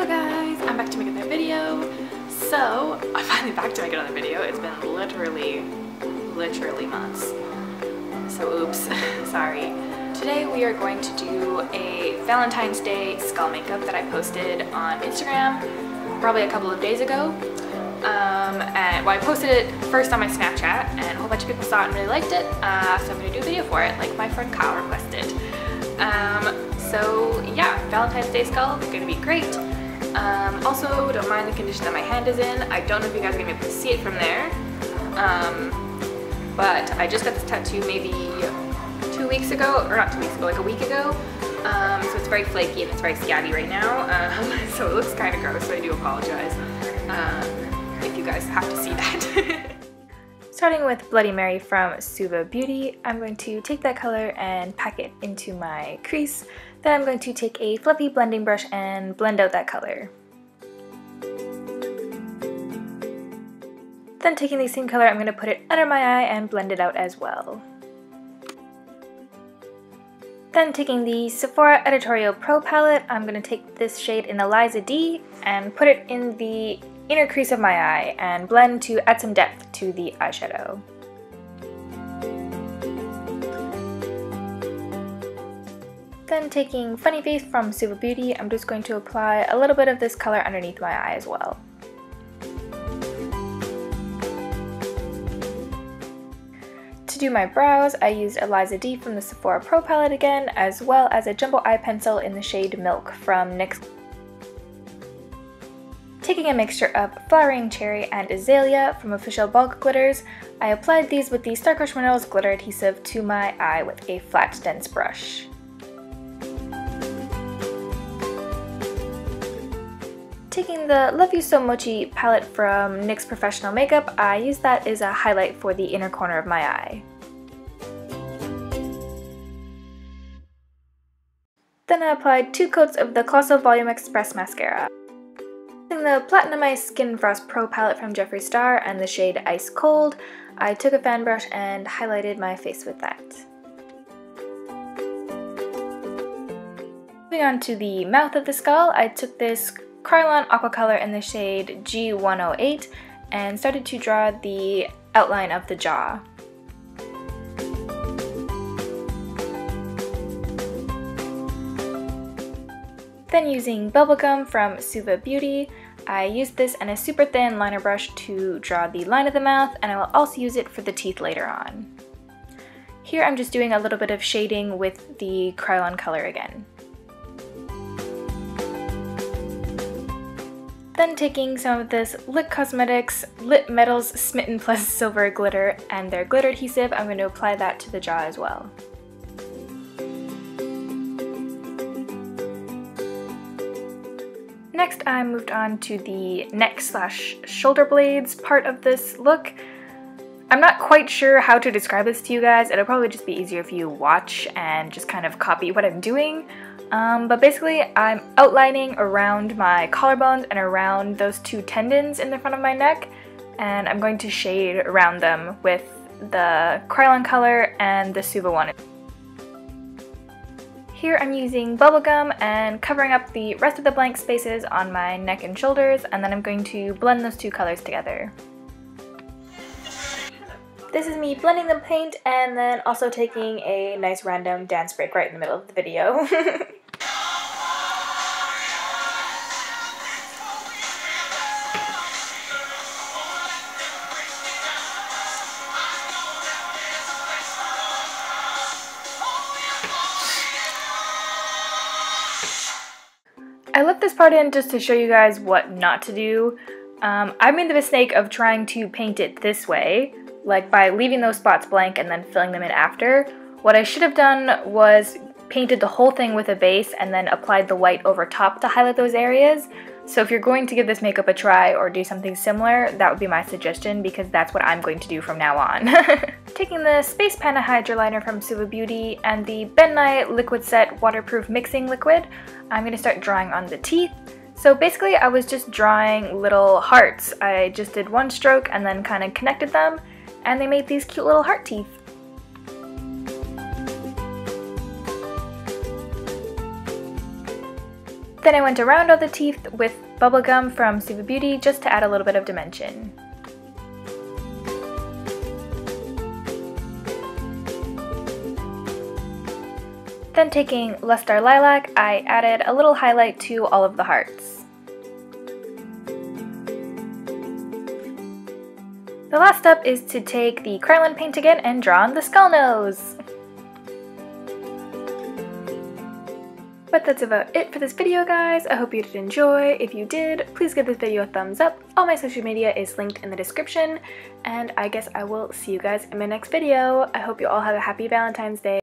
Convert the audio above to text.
Heyo guys, I'm back to make another video. So, I'm finally back to make another video. It's been literally months. So oops, sorry. Today we are going to do a Valentine's Day skull makeup that I posted on Instagram probably a couple of days ago. I posted it first on my Snapchat and a whole bunch of people saw it and really liked it, so I'm going to do a video for it like my friend Kyle requested. So yeah, Valentine's Day skull, it's going to be great. Also, don't mind the condition that my hand is in. I don't know if you guys are going to be able to see it from there, but I just got this tattoo maybe 2 weeks ago, or not 2 weeks ago, like a week ago. So it's very flaky and it's very scabby right now, so it looks kind of gross, so I do apologize if you guys have to see that. Starting with Bloody Mary from Suva Beauty, I'm going to take that color and pack it into my crease. Then I'm going to take a fluffy blending brush and blend out that color. Then taking the same color, I'm going to put it under my eye and blend it out as well. Then taking the Sephora Editorial Pro palette, I'm going to take this shade in Eliza D and put it in the inner crease of my eye and blend to add some depth to the eyeshadow. Then taking Funny Face from Suva Beauty, I'm just going to apply a little bit of this color underneath my eye as well. To do my brows, I used Eliza D from the Sephora Pro palette again, as well as a jumbo eye pencil in the shade Milk from NYX. Taking a mixture of Flowering Cherry and Azalea from Official Bulk Glitters, I applied these with the Starcrush Minerals glitter adhesive to my eye with a flat, dense brush. Taking the Love You So Mochi palette from NYX Professional Makeup, I used that as a highlight for the inner corner of my eye. Then I applied 2 coats of the Colossal Volume Express Mascara. Using the Platinumized Skin Frost Pro palette from Jeffree Star and the shade Ice Cold, I took a fan brush and highlighted my face with that. Moving on to the mouth of the skull, I took this Krylon Aqua Color in the shade G108 and started to draw the outline of the jaw. Then using Bubblegum from Suva Beauty, I used this and a super thin liner brush to draw the line of the mouth, and I will also use it for the teeth later on. Here I'm just doing a little bit of shading with the Krylon color again. Then taking some of this Lit Cosmetics Lit Metals Smitten Plus Silver glitter and their glitter adhesive, I'm going to apply that to the jaw as well. Next, I moved on to the neck/shoulder blades part of this look. I'm not quite sure how to describe this to you guys. It'll probably just be easier if you watch and just kind of copy what I'm doing. But basically, I'm outlining around my collarbones and around those 2 tendons in the front of my neck, and I'm going to shade around them with the Krylon color and the Suva one. Here I'm using Bubblegum and covering up the rest of the blank spaces on my neck and shoulders, and then I'm going to blend those 2 colors together. This is me blending the paint and then also taking a nice random dance break right in the middle of the video. I left this part in just to show you guys what not to do. I made the mistake of trying to paint it this way, like by leaving those spots blank and then filling them in after. What I should have done was painted the whole thing with a base and then applied the white over top to highlight those areas. So if you're going to give this makeup a try or do something similar, that would be my suggestion, because that's what I'm going to do from now on. Taking the Space Panda Hydra Liner from Suva Beauty and the Ben Nye Liquid Set Waterproof Mixing Liquid, I'm going to start drawing on the teeth. So basically I was just drawing little hearts. I just did one stroke and then kind of connected them, and they made these cute little heart teeth. Then I went around all the teeth with bubblegum from Suva Beauty just to add a little bit of dimension. Then taking Lustar Lilac, I added a little highlight to all of the hearts. The last step is to take the Krylon paint again and draw on the skull nose! But that's about it for this video, guys. I hope you did enjoy. If you did, please give this video a thumbs up. All my social media is linked in the description, and I guess I will see you guys in my next video. I hope you all have a happy Valentine's Day.